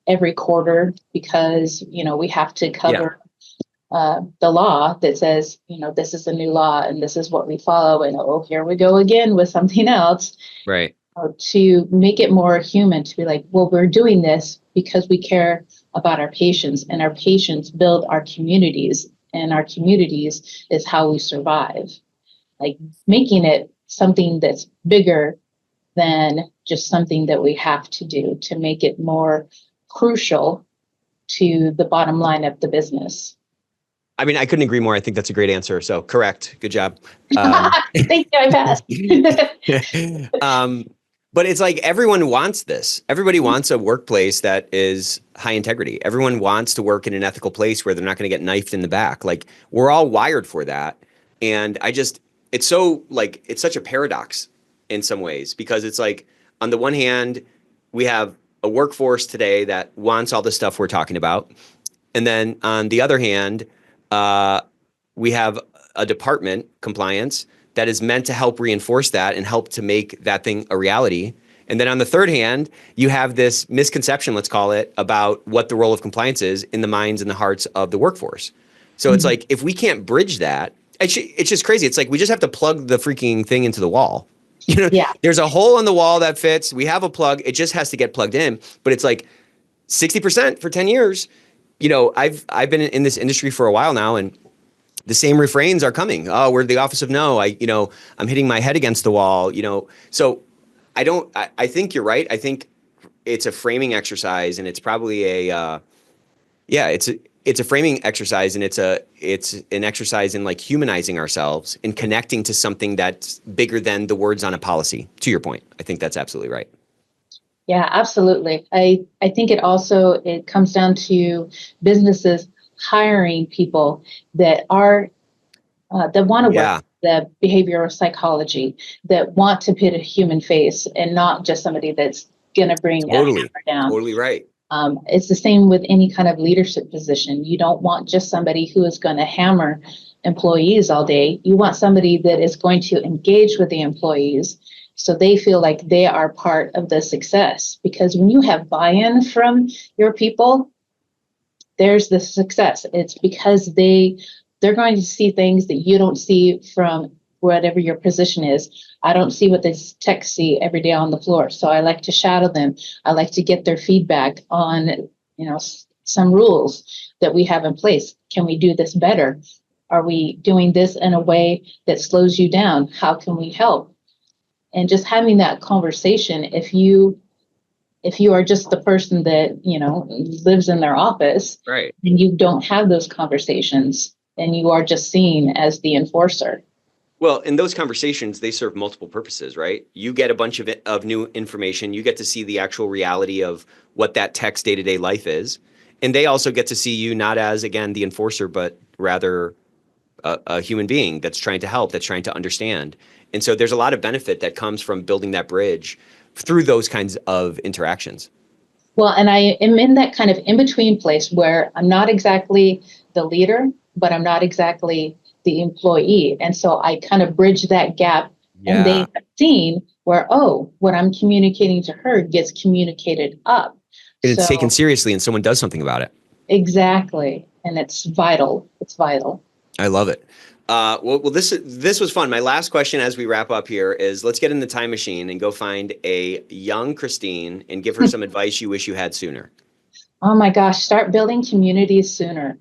Speaker 3: every quarter because, we have to cover the law that says, this is a new law and this is what we follow. And here we go again with something else.
Speaker 1: Right.
Speaker 3: To make it more human, to be like, well, we're doing this because we care about our patients, and our patients build our communities, and our communities is how we survive. Like, making it something that's bigger than just something that we have to do, to make it more crucial to the bottom line of the business.
Speaker 1: I mean, I couldn't agree more. I think that's a great answer. So correct. Good job.
Speaker 3: Thank you. I passed.
Speaker 1: But it's like everyone wants this. Everybody wants a workplace that is high integrity. Everyone wants to work in an ethical place where they're not going to get knifed in the back. Like we're all wired for that. And it's so like, it's such a paradox in some ways because it's like, on the one hand, we have a workforce today that wants all the stuff we're talking about. And then on the other hand, we have a department, compliance, that is meant to help reinforce that and help to make that thing a reality. And then on the third hand, you have this misconception, let's call it, about what the role of compliance is in the minds and the hearts of the workforce. So it's like, if we can't bridge that, it's just crazy. It's like, we just have to plug the freaking thing into the wall. You know, there's a hole in the wall that fits. We have a plug. It just has to get plugged in. But it's like 60% for 10 years. You know, I've been in this industry for a while now, and the same refrains are coming. Oh, we're the office of no. I'm hitting my head against the wall, So I think you're right. I think it's a framing exercise, and it's probably it's a framing exercise, and it's an exercise in like humanizing ourselves and connecting to something that's bigger than the words on a policy. To your point, I think that's absolutely right.
Speaker 3: Yeah, absolutely. I think it comes down to businesses hiring people that are that want to work the behavioral psychology, that want to put a human face and not just somebody that's going to bring a hammer down.
Speaker 1: Totally right.
Speaker 3: It's the same with any kind of leadership position. You don't want just somebody who is going to hammer employees all day. You want somebody that is going to engage with the employees so they feel like they are part of the success. Because when you have buy-in from your people, there's the success. It's because they're going to see things that you don't see from whatever your position is. I don't see what the techs see every day on the floor. So I like to shadow them. I like to get their feedback on, some rules that we have in place. Can we do this better? Are we doing this in a way that slows you down? How can we help? And just having that conversation, if you are just the person that, lives in their office,
Speaker 1: right,
Speaker 3: and you don't have those conversations and you are just seen as the enforcer.
Speaker 1: Well, in those conversations, they serve multiple purposes, right? You get a bunch of new information. You get to see the actual reality of what that tech's day-to-day life is. And they also get to see you not as, again, the enforcer, but rather a human being that's trying to help, that's trying to understand. And so there's a lot of benefit that comes from building that bridge through those kinds of interactions.
Speaker 3: Well, and I am in that kind of in-between place where I'm not exactly the leader, but I'm not exactly the employee. And so I kind of bridge that gap. Yeah. And they have seen where, what I'm communicating to her gets communicated up.
Speaker 1: And it's taken seriously and someone does something about it.
Speaker 3: Exactly. And it's vital. It's vital.
Speaker 1: I love it. Well, this was fun. My last question as we wrap up here is, let's get in the time machine and go find a young Christine and give her some advice you wish you had sooner.
Speaker 3: Oh my gosh, start building communities sooner.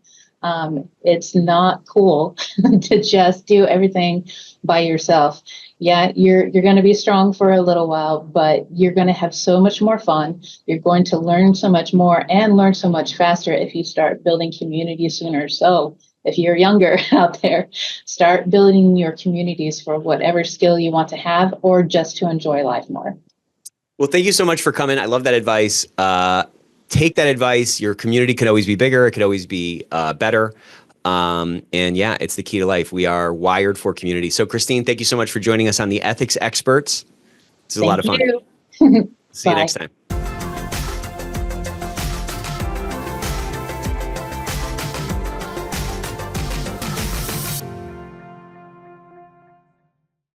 Speaker 3: It's not cool to just do everything by yourself. Yeah, you're going to be strong for a little while, but you're going to have so much more fun. You're going to learn so much more and learn so much faster if you start building communities sooner. So if you're younger out there, start building your communities for whatever skill you want to have or just to enjoy life more.
Speaker 1: Well, thank you so much for coming. I love that advice. Take that advice. Your community could always be bigger. It could always be better. And yeah, it's the key to life. We are wired for community. So Christine, thank you so much for joining us on the Ethics Experts. This is a lot of fun.
Speaker 3: Thank you.
Speaker 1: See you next time.